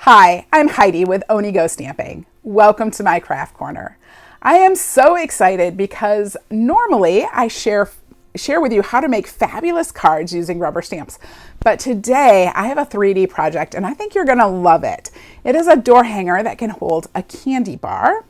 Hi, I'm Heidi with Onigo Stamping. Welcome to my craft corner. I am so excited because normally I share with you how to make fabulous cards using rubber stamps. But today I have a 3D project and I think you're gonna love it. It is a door hanger that can hold a candy bar.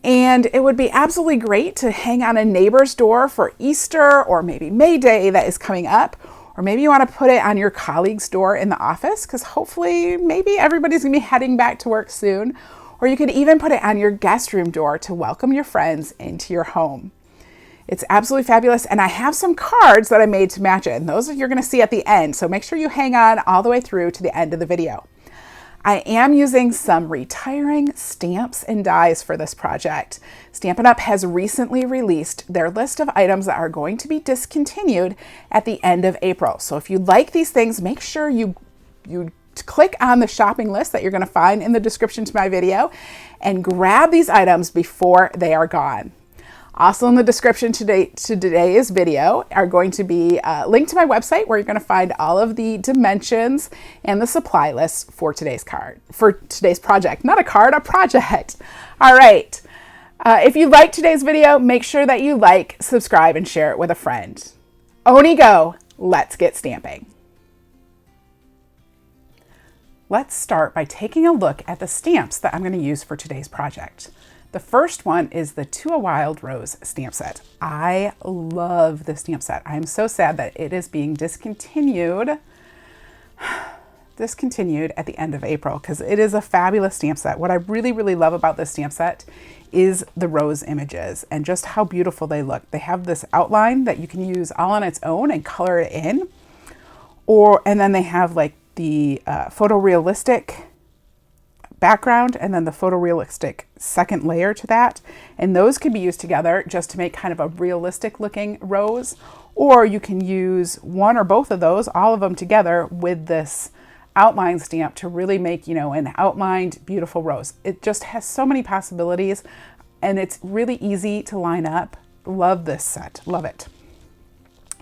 And it would be absolutely great to hang on a neighbor's door for Easter or maybe May Day that is coming up. Or maybe you want to put it on your colleague's door in the office because hopefully maybe everybody's going to be heading back to work soon. Or you could even put it on your guest room door to welcome your friends into your home. It's absolutely fabulous. And I have some cards that I made to match it. And those you're going to see at the end. So make sure you hang on all the way through to the end of the video. I am using some retiring stamps and dies for this project. Stampin' Up! Has recently released their list of items that are going to be discontinued at the end of April. So if you like these things, make sure you click on the shopping list that you're going to find in the description to my video and grab these items before they are gone. Also in the description to today's video are going to be a link to my website where you're going to find all of the dimensions and the supply lists for today's project. Not a card, a project. All right. If you like today's video, make sure that you like, subscribe, and share it with a friend. Onigo, let's get stamping. Let's start by taking a look at the stamps that I'm going to use for today's project. The first one is the To a Wild Rose stamp set. I love this stamp set. I'm so sad that it is being discontinued at the end of April because it is a fabulous stamp set. What I really, really love about this stamp set is the rose images and just how beautiful they look. They have this outline that you can use all on its own and color it in, and then they have like the photorealistic background and then the photorealistic second layer to that. And those can be used together just to make kind of a realistic looking rose, or you can use one or both of those, all of them together with this outline stamp to really make, an outlined beautiful rose. It just has so many possibilities and it's really easy to line up. Love this set, love it.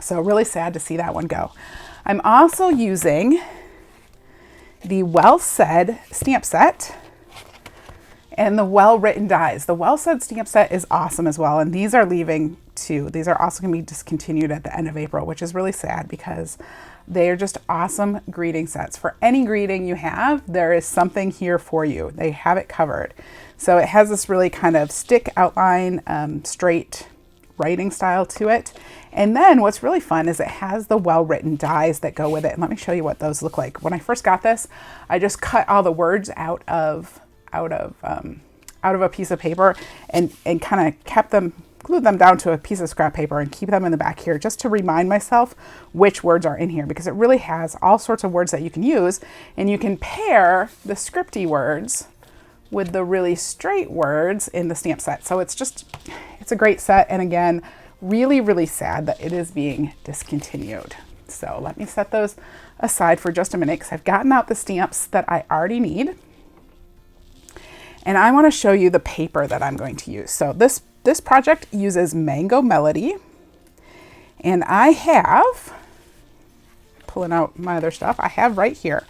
So really sad to see that one go. I'm also using the Well Said stamp set and the Well Written dies. The Well Said stamp set is awesome as well, and these are leaving too. These are also going to be discontinued at the end of April, which is really sad because they are just awesome greeting sets. For any greeting you have, there is something here for you. They have it covered. So it has this really kind of stick outline, straight writing style to it. And then what's really fun is it has the well-written dies that go with it. And let me show you what those look like. When I first got this, I just cut all the words out of a piece of paper and kind of glued them down to a piece of scrap paper and keep them in the back here just to remind myself which words are in here, because it really has all sorts of words that you can use, and you can pair the scripty words with the really straight words in the stamp set. So it's a great set. And again, really, really sad that it is being discontinued. So let me set those aside for just a minute because I've gotten out the stamps that I already need. And I want to show you the paper that I'm going to use. So this project uses Mango Melody. And I have, pulling out my other stuff, I have right here,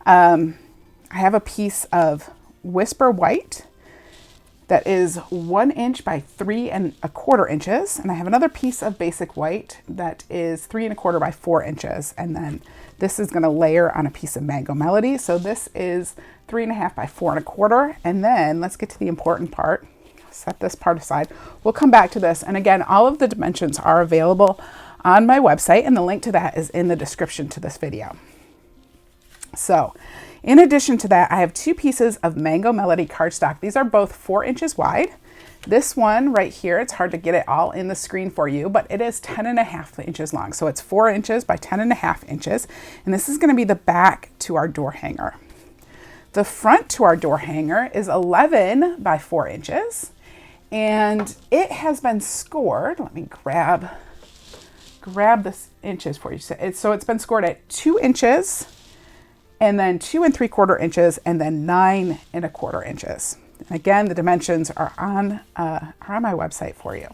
I have a piece of Whisper White that is 1 inch by 3 1/4 inches. And I have another piece of basic white that is 3 1/4 by 4 inches. And then this is going to layer on a piece of Mango Melody. So this is 3 1/2 by 4 1/4. And then let's get to the important part. Set this part aside. We'll come back to this. And again, all of the dimensions are available on my website, and the link to that is in the description to this video. So in addition to that, I have 2 pieces of Mango Melody cardstock. These are both 4 inches wide. This one right here, it's hard to get it all in the screen for you, but it is 10 1/2 inches long. So it's 4 inches by 10 1/2 inches. And this is going to be the back to our door hanger. The front to our door hanger is 11 by 4 inches. And it has been scored. Let me grab this inches for you. So it's been scored at 2 inches, and then 2 3/4 inches, and then 9 1/4 inches. And again, the dimensions are on my website for you.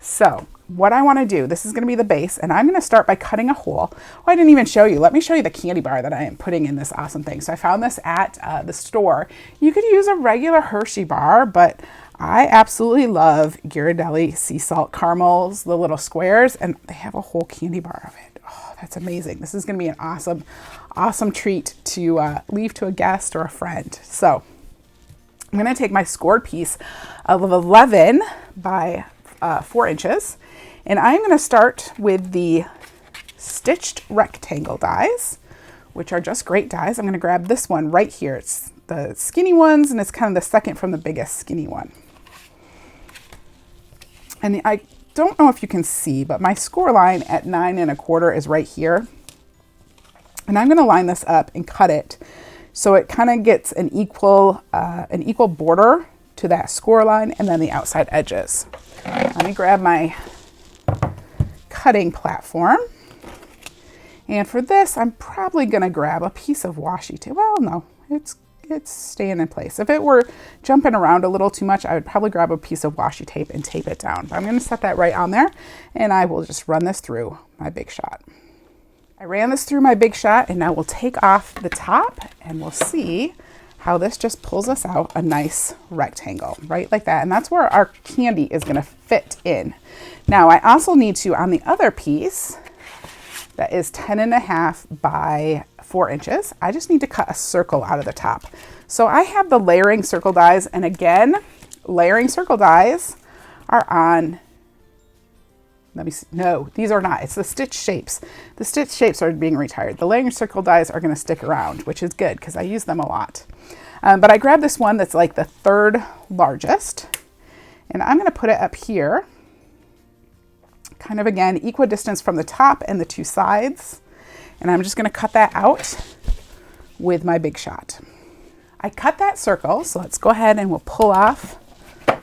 So what I want to do, this is going to be the base, and I'm going to start by cutting a hole. Oh, I didn't even show you. Let me show you the candy bar that I am putting in this awesome thing. So I found this at the store. You could use a regular Hershey bar, but I absolutely love Ghirardelli sea salt caramels, the little squares, and they have a whole candy bar of it. Oh, that's amazing. This is going to be an awesome, awesome treat to leave to a guest or a friend. So I'm going to take my scored piece of 11 by 4 inches, and I'm going to start with the stitched rectangle dies, which are just great dies. I'm going to grab this one right here. It's the skinny ones, and it's kind of the second from the biggest skinny one. And I don't know if you can see, but my score line at 9 1/4 is right here. And I'm going to line this up and cut it so it kind of gets an equal border to that score line and then the outside edges. Let me grab my cutting platform. And for this, I'm probably going to grab a piece of washi tape. Well, no, it's staying in place. If it were jumping around a little too much, I would probably grab a piece of washi tape and tape it down. But I'm going to set that right on there, and I will just run this through my Big Shot. I ran this through my Big Shot, and now we'll take off the top, and we'll see how this just pulls us out a nice rectangle, right like that. And that's where our candy is going to fit in. Now, I also need to, on the other piece, that is 10 1/2 by 4 inches. I just need to cut a circle out of the top. So I have the layering circle dies, and again, layering circle dies are on, let me see, no, these are not. It's the stitch shapes. The stitch shapes are being retired. The layering circle dies are going to stick around, which is good because I use them a lot. But I grabbed this one that's like the 3rd largest, and I'm going to put it up here, kind of again, equidistance from the top and the 2 sides. And I'm just going to cut that out with my Big Shot. I cut that circle, so let's go ahead and we'll pull off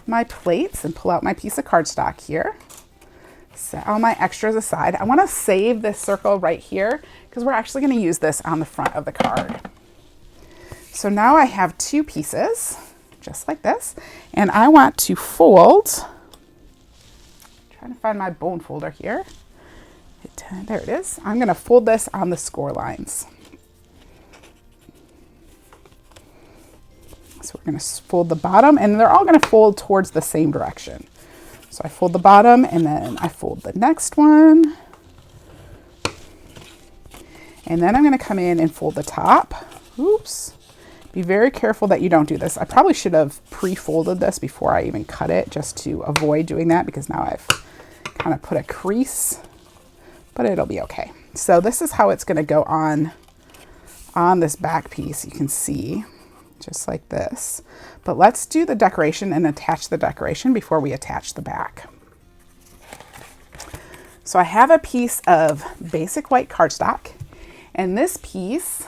my plates and pull out my piece of cardstock here. Set all my extras aside. I want to save this circle right here because we're actually going to use this on the front of the card. So now I have 2 pieces, just like this, and I want to fold. Trying to find my bone folder here. There it is. I'm going to fold this on the score lines. So we're going to fold the bottom, and they're all going to fold towards the same direction. So I fold the bottom, and then I fold the next one. And then I'm going to come in and fold the top. Oops. Be very careful that you don't do this. I probably should have pre-folded this before I even cut it, just to avoid doing that, because now I've kind of put a crease, but it'll be okay. So this is how it's going to go on this back piece. You can see just like this, but let's do the decoration and attach the decoration before we attach the back. So I have a piece of basic white cardstock, and this piece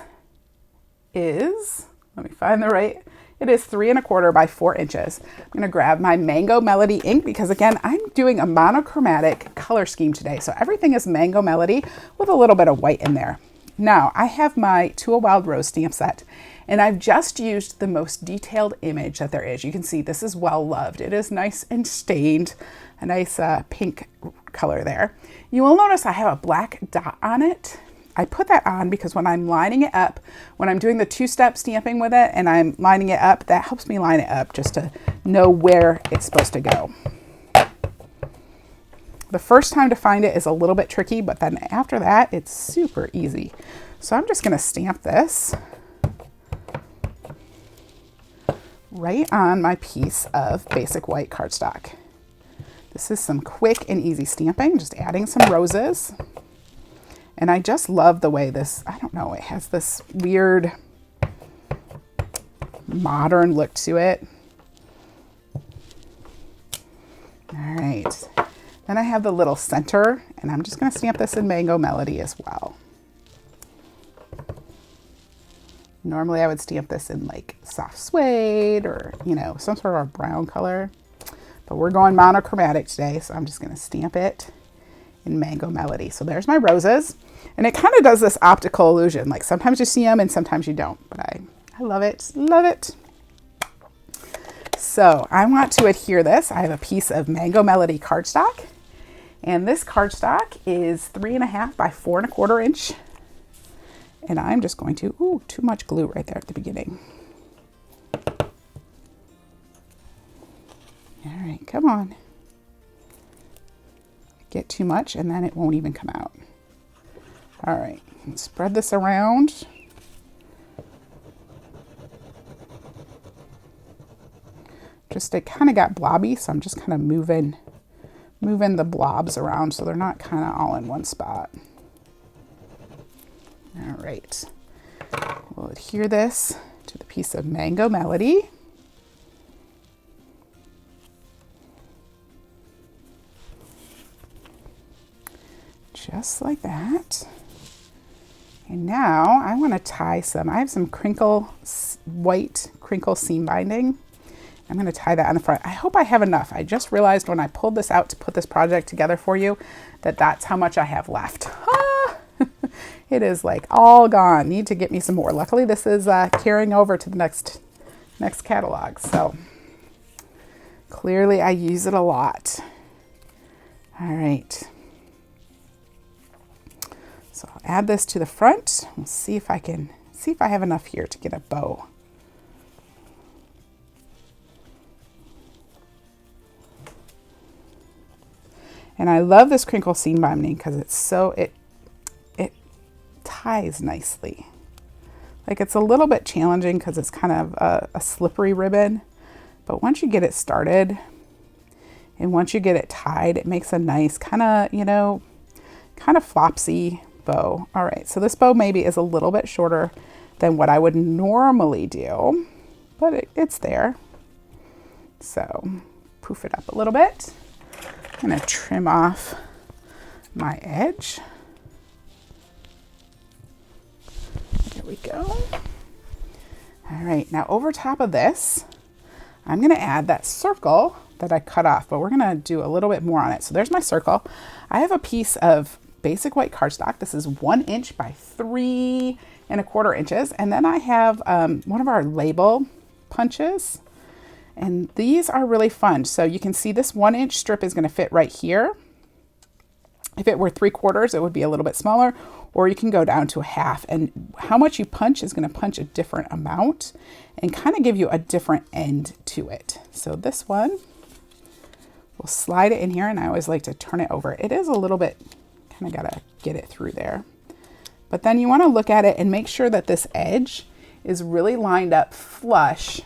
is, let me find the right, it is 3 1/4 by 4 inches. I'm going to grab my Mango Melody ink because, again, I'm doing a monochromatic color scheme today. So everything is Mango Melody with a little bit of white in there. Now, I have my To a Wild Rose stamp set, and I've just used the most detailed image that there is. You can see this is well loved. It is nice and stained, a nice pink color there. You will notice I have a black dot on it. I put that on because when I'm lining it up, when I'm doing the 2-step stamping with it and I'm lining it up, that helps me line it up just to know where it's supposed to go. The first time to find it is a little bit tricky, but then after that, it's super easy. So I'm just going to stamp this right on my piece of basic white cardstock. This is some quick and easy stamping, just adding some roses. And I just love the way this, I don't know, it has this weird modern look to it. All right. Then I have the little center, and I'm just going to stamp this in Mango Melody as well. Normally I would stamp this in like soft suede or, you know, some sort of a brown color. But we're going monochromatic today, so I'm just going to stamp it in Mango Melody. So there's my roses. And it kind of does this optical illusion. Like sometimes you see them and sometimes you don't. But I love it. Love it. So I want to adhere this. I have a piece of Mango Melody cardstock. And this cardstock is 3.5 by 4.25 inch. And I'm just going to, ooh, too much glue right there at the beginning. All right, come on. Get too much and then it won't even come out. All right, spread this around. Just, it kind of got blobby, so I'm just kind of moving the blobs around so they're not kind of all in one spot. All right, we'll adhere this to the piece of Mango Melody. Just like that. And now I want to tie some, I have some white crinkle seam binding. I'm going to tie that on the front. I hope I have enough. I just realized when I pulled this out to put this project together for you that that's how much I have left. Ah! It is like all gone. Need to get me some more. Luckily this is carrying over to the next catalog. So clearly I use it a lot. All right. So I'll add this to the front. We'll see if I have enough here to get a bow. And I love this crinkle seam binding because it's so, it ties nicely. Like, it's a little bit challenging because it's kind of a slippery ribbon, but once you get it started and once you get it tied, it makes a nice kind of, you know, kind of flopsy bow. All right, so this bow maybe is a little bit shorter than what I would normally do, but it's there. So poof it up a little bit. I'm going to trim off my edge. There we go. All right, now over top of this, I'm going to add that circle that I cut off, but we're going to do a little bit more on it. So there's my circle. I have a piece of basic white cardstock. This is 1 inch by 3.25 inches. And then I have one of our label punches. And these are really fun. So you can see this 1 inch strip is going to fit right here. If it were 3/4, it would be a little bit smaller, or you can go down to a half. And how much you punch is going to punch a different amount and kind of give you a different end to it. So this one, we'll slide it in here, and I always like to turn it over. It is a little bit, kind of got to get it through there. But then you want to look at it and make sure that this edge is really lined up flush,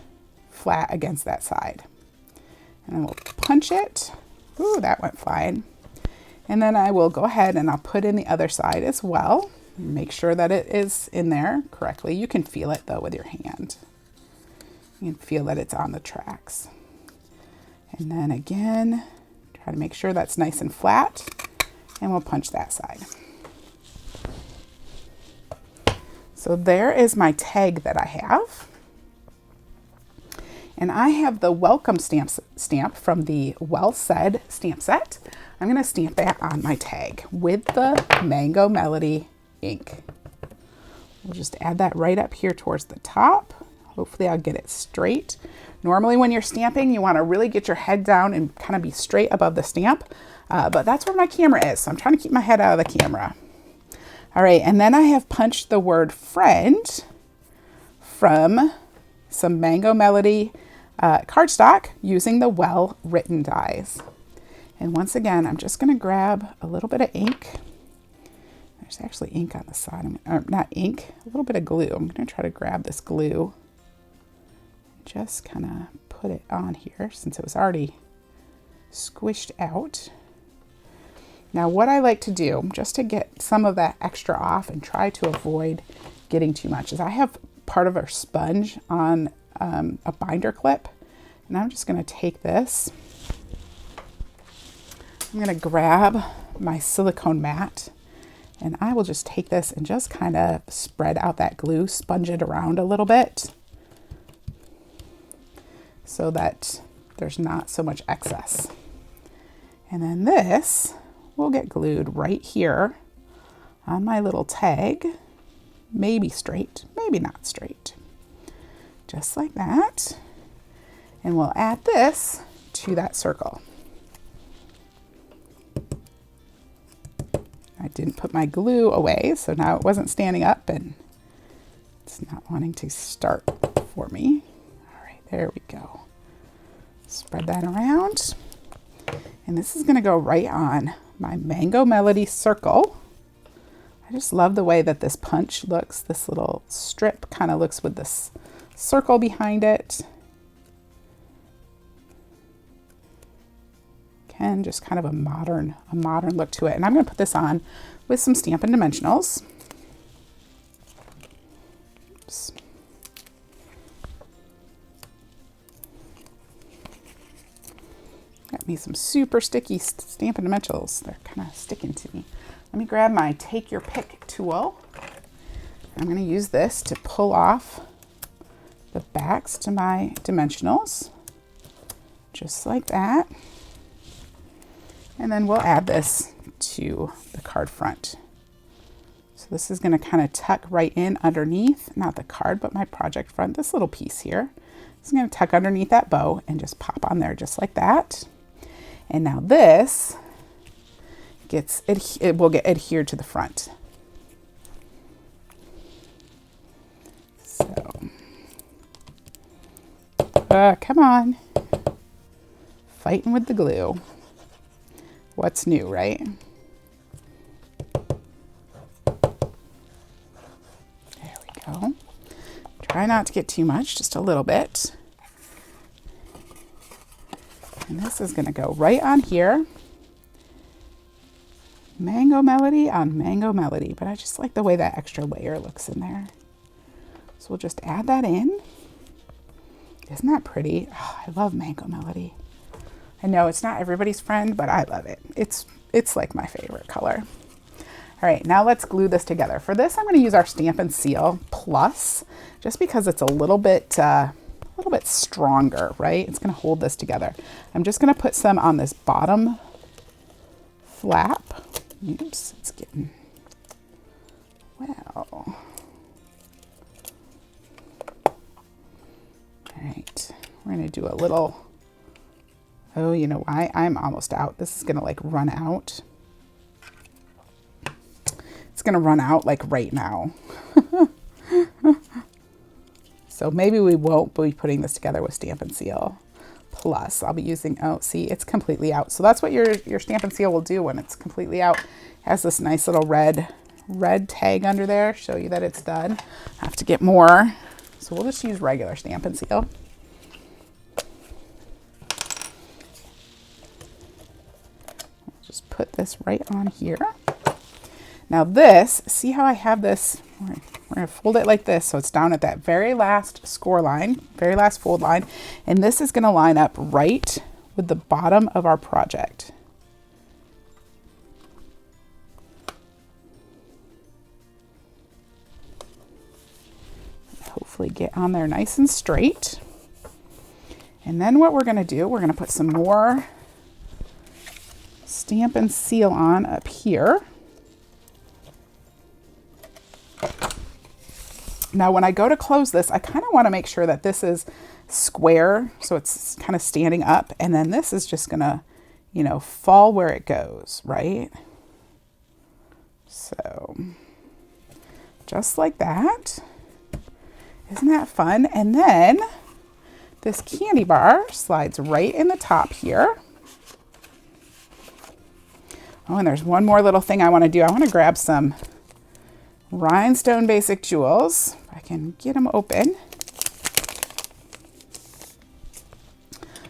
flat against that side. And then we'll punch it. Ooh, that went fine. And then I will go ahead and I'll put in the other side as well. Make sure that it is in there correctly. You can feel it though with your hand. You can feel that it's on the tracks. And then again, try to make sure that's nice and flat, and we'll punch that side. So there is my tag that I have. And I have the welcome stamp from the Well Said stamp set. I'm going to stamp that on my tag with the Mango Melody ink. We'll just add that right up here towards the top. Hopefully I'll get it straight. Normally when you're stamping, you want to really get your head down and kind of be straight above the stamp. But that's where my camera is, so I'm trying to keep my head out of the camera. All right, and then I have punched the word friend from some Mango Melody cardstock using the Well Written dies. And once again, I'm just going to grab a little bit of ink. There's actually ink on the side, not ink, a little bit of glue. I'm going to try to grab this glue, just kind of put it on here since it was already squished out. Now what I like to do, just to get some of that extra off and try to avoid getting too much, is I have part of our sponge on a binder clip, and I'm just going to take this. I'm going to grab my silicone mat, and I will just take this and just kind of spread out that glue, sponge it around a little bit so that there's not so much excess. And then this will get glued right here on my little tag, maybe straight, maybe not straight, just like that. And we'll add this to that circle. didn't put my glue away, so now it wasn't standing up and it's not wanting to start for me. All right, there we go. Spread that around. And this is going to go right on my Mango Melody circle. I just love the way that this punch looks. This little strip kind of looks with this circle behind it. Again, just kind of a modern look to it. And I'm going to put this on with some Stampin' Dimensionals. Oops. Got me some super sticky Stampin' Dimensionals. They're kind of sticking to me. Let me grab my Take Your Pick tool. I'm going to use this to pull off the backs to my dimensionals, just like that. And then we'll add this to the card front. So this is going to kind of tuck right in underneath, not the card, but my project front, this little piece here. This is going to tuck underneath that bow and just pop on there just like that. And now this it will get adhered to the front. So, come on. Fighting with the glue. What's new, right? There we go. Try not to get too much, just a little bit. And this is going to go right on here. Mango Melody on Mango Melody, but I just like the way that extra layer looks in there. So we'll just add that in. Isn't that pretty? Oh, I love Mango Melody. I know it's not everybody's friend, but I love it. It's like my favorite color. All right, now let's glue this together. For this, I'm going to use our Stampin' Seal Plus, just because it's a little bit stronger, right? It's going to hold this together. I'm just going to put some on this bottom flap. Oops, it's getting, wow. All right, we're going to do a little, oh, you know why? I'm almost out. This is going to like run out. It's going to run out like right now. So maybe we won't be putting this together with Stampin' Seal Plus. I'll be using, oh, see, it's completely out. So that's what your Stampin' Seal will do when it's completely out. It has this nice little red tag under there, show you that it's done. Have to get more. So we'll just use regular Stampin' Seal. Just put this right on here. Now this, see how I have this, we're going to fold it like this so it's down at that very last score line, very last fold line, and this is going to line up right with the bottom of our project. Hopefully get on there nice and straight. And then what we're going to do, we're going to put some more Stampin' Seal on up here. Now when I go to close this, I kind of want to make sure that this is square, so it's kind of standing up, and then this is just gonna, you know, fall where it goes, right? So just like that. Isn't that fun? And then this candy bar slides right in the top here. Oh, and there's one more little thing I want to do. I want to grab some Rhinestone Basic Jewels. If I can get them open.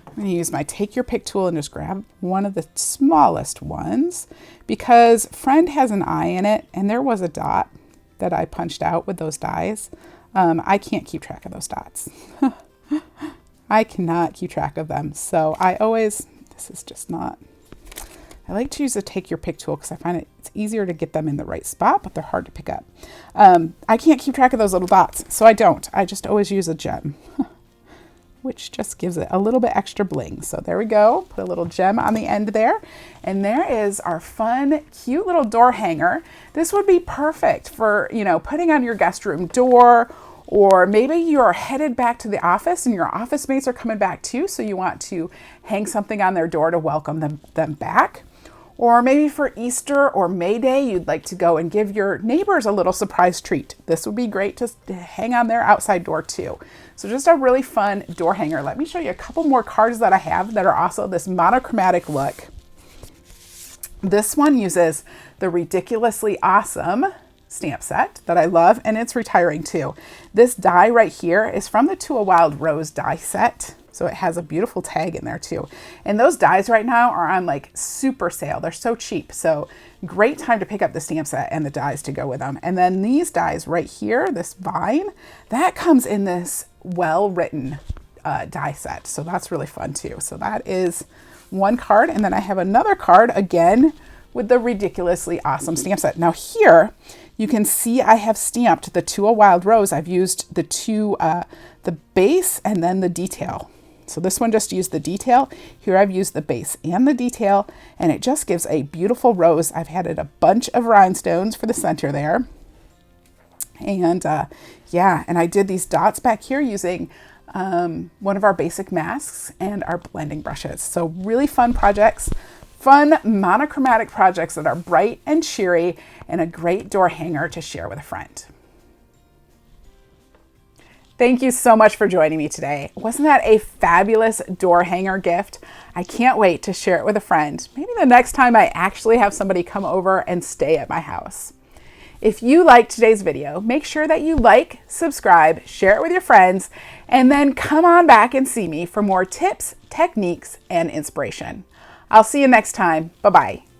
I'm going to use my Take Your Pick tool and just grab one of the smallest ones because Friend has an eye in it and there was a dot that I punched out with those dies. I can't keep track of those dots. I cannot keep track of them. So I always, this is just not, I like to use the Take Your Pick tool because I find it's easier to get them in the right spot, but they're hard to pick up. I can't keep track of those little dots, so I don't. I just always use a gem, which just gives it a little bit extra bling. So there we go. Put a little gem on the end there. And there is our fun, cute little door hanger. This would be perfect for, you know, putting on your guest room door, or maybe you're headed back to the office and your office mates are coming back too, so you want to hang something on their door to welcome them back. Or maybe for Easter or May Day, you'd like to go and give your neighbors a little surprise treat. This would be great to hang on their outside door too. So just a really fun door hanger. Let me show you a couple more cards that I have that are also this monochromatic look. This one uses the Ridiculously Awesome stamp set that I love, and it's retiring too. This die right here is from the To a Wild Rose die set. So it has a beautiful tag in there too. And those dies right now are on like super sale. They're so cheap. So great time to pick up the stamp set and the dies to go with them. And then these dies right here, this vine, that comes in this well-written die set. So that's really fun too. So that is one card. And then I have another card again with the Ridiculously Awesome stamp set. Now here you can see I have stamped the To a Wild Rose. I've used the base and then the detail. So this one just used the detail. Here I've used the base and the detail, and it just gives a beautiful rose. I've added a bunch of rhinestones for the center there. And yeah, and I did these dots back here using one of our basic masks and our blending brushes. So really fun projects, fun monochromatic projects that are bright and cheery, and a great door hanger to share with a friend. Thank you so much for joining me today. Wasn't that a fabulous door hanger gift? I can't wait to share it with a friend. Maybe the next time I actually have somebody come over and stay at my house. If you liked today's video, make sure that you like, subscribe, share it with your friends, and then come on back and see me for more tips, techniques, and inspiration. I'll see you next time. Bye-bye.